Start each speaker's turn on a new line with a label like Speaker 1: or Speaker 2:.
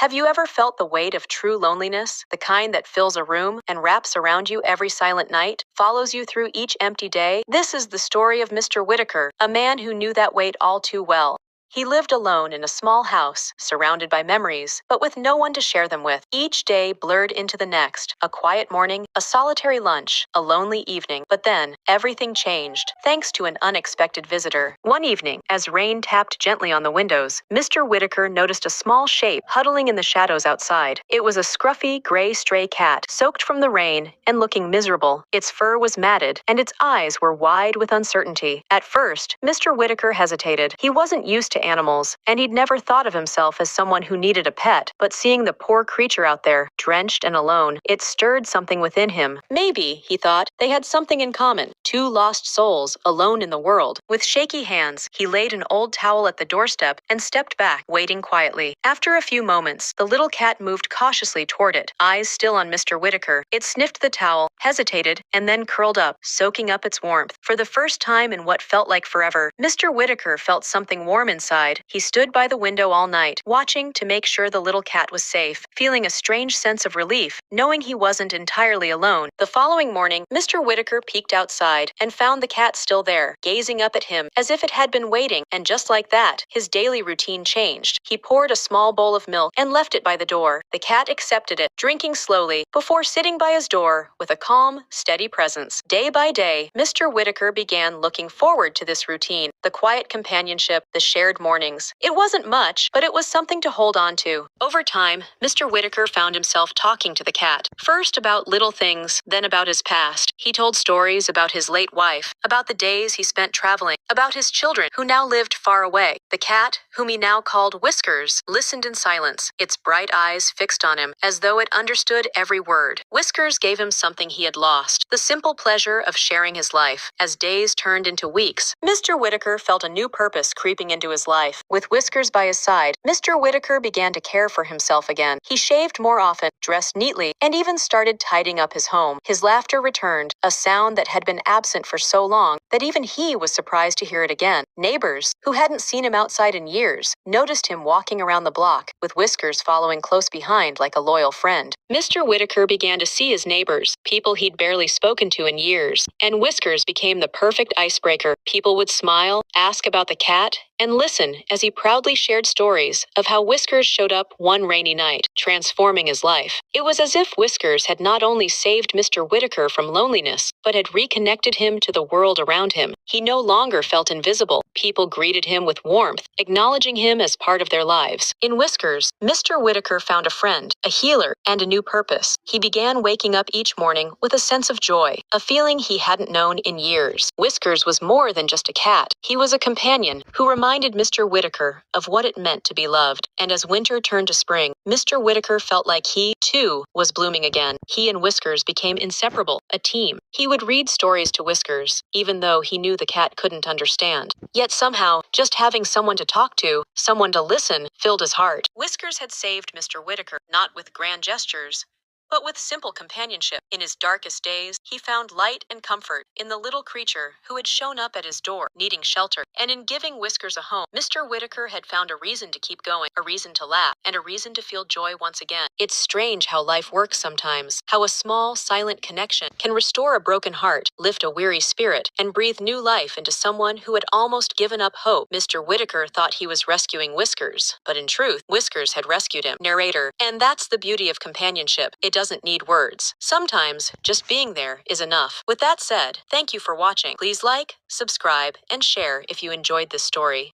Speaker 1: Have you ever felt the weight of true loneliness, the kind that fills a room and wraps around you every silent night, follows you through each empty day? This is the story of Mr. Whitaker, a man who knew that weight all too well. He lived alone in a small house, surrounded by memories, but with no one to share them with. Each day blurred into the next, a quiet morning, a solitary lunch, a lonely evening. But then, everything changed, thanks to an unexpected visitor. One evening, as rain tapped gently on the windows, Mr. Whitaker noticed a small shape huddling in the shadows outside. It was a scruffy, gray stray cat, soaked from the rain and looking miserable. Its fur was matted, and its eyes were wide with uncertainty. At first, Mr. Whitaker hesitated. He wasn't used to animals, and he'd never thought of himself as someone who needed a pet. But seeing the poor creature out there, drenched and alone, it stirred something within him. Maybe, he thought, they had something in common. Two lost souls, alone in the world. With shaky hands, he laid an old towel at the doorstep and stepped back, waiting quietly. After a few moments, the little cat moved cautiously toward it, eyes still on Mr. Whitaker. It sniffed the towel, hesitated, and then curled up, soaking up its warmth. For the first time in what felt like forever, Mr. Whitaker felt something warm inside. He stood by the window all night, watching to make sure the little cat was safe, feeling a strange sense of relief, knowing he wasn't entirely alone. The following morning, Mr. Whitaker peeked outside and found the cat still there, gazing up at him as if it had been waiting, and just like that, his daily routine changed. He poured a small bowl of milk and left it by the door. The cat accepted it, drinking slowly, before sitting by his door with a calm, steady presence. Day by day, Mr. Whitaker began looking forward to this routine, the quiet companionship, the shared mornings. It wasn't much, but it was something to hold on to. Over time, Mr. Whitaker found himself talking to the cat, first about little things, then about his past. He told stories about his late wife, about the days he spent traveling, about his children who now lived far away. The cat, whom he now called Whiskers, listened in silence, its bright eyes fixed on him, as though it understood every word. Whiskers gave him something he had lost, the simple pleasure of sharing his life. As days turned into weeks, Mr. Whitaker felt a new purpose creeping into his life. With Whiskers by his side, Mr. Whitaker began to care for himself again. He shaved more often, dressed neatly, and even started tidying up his home. His laughter returned, a sound that had been absent for so long that even he was surprised to hear it again. Neighbors, who hadn't seen him outside in years, noticed him walking around the block, with Whiskers following close behind like a loyal friend. Mr. Whitaker began to see his neighbors, people he'd barely spoken to in years, and Whiskers became the perfect icebreaker. People would smile, ask about the cat, and listen as he proudly shared stories of how Whiskers showed up one rainy night, transforming his life. It was as if Whiskers had not only saved Mr. Whitaker from loneliness, but had reconnected him to the world around him. He no longer felt invisible. People greeted him with warmth, acknowledging him as part of their lives. In Whiskers, Mr. Whitaker found a friend, a healer, and a new purpose. He began waking up each morning with a sense of joy, a feeling he hadn't known in years. Whiskers was more than just a cat. He was a companion who reminded Mr. Whitaker of what it meant to be loved. And as winter turned to spring, Mr. Whitaker felt like he, too, was blooming again. He and Whiskers became inseparable, a team. He would read stories to Whiskers, even though he knew the cat couldn't understand. Yet somehow, just having someone to talk to, someone to listen, filled his heart. Whiskers had saved Mr. Whitaker, not with grand gestures, but with simple companionship. In his darkest days, he found light and comfort in the little creature who had shown up at his door, needing shelter. And in giving Whiskers a home, Mr. Whitaker had found a reason to keep going, a reason to laugh, and a reason to feel joy once again. It's strange how life works sometimes, how a small, silent connection can restore a broken heart, lift a weary spirit, and breathe new life into someone who had almost given up hope. Mr. Whitaker thought he was rescuing Whiskers, but in truth, Whiskers had rescued him. Narrator. And that's the beauty of companionship. It doesn't need words. Sometimes, just being there is enough. With that said, thank you for watching. Please like, subscribe, and share if you enjoyed this story.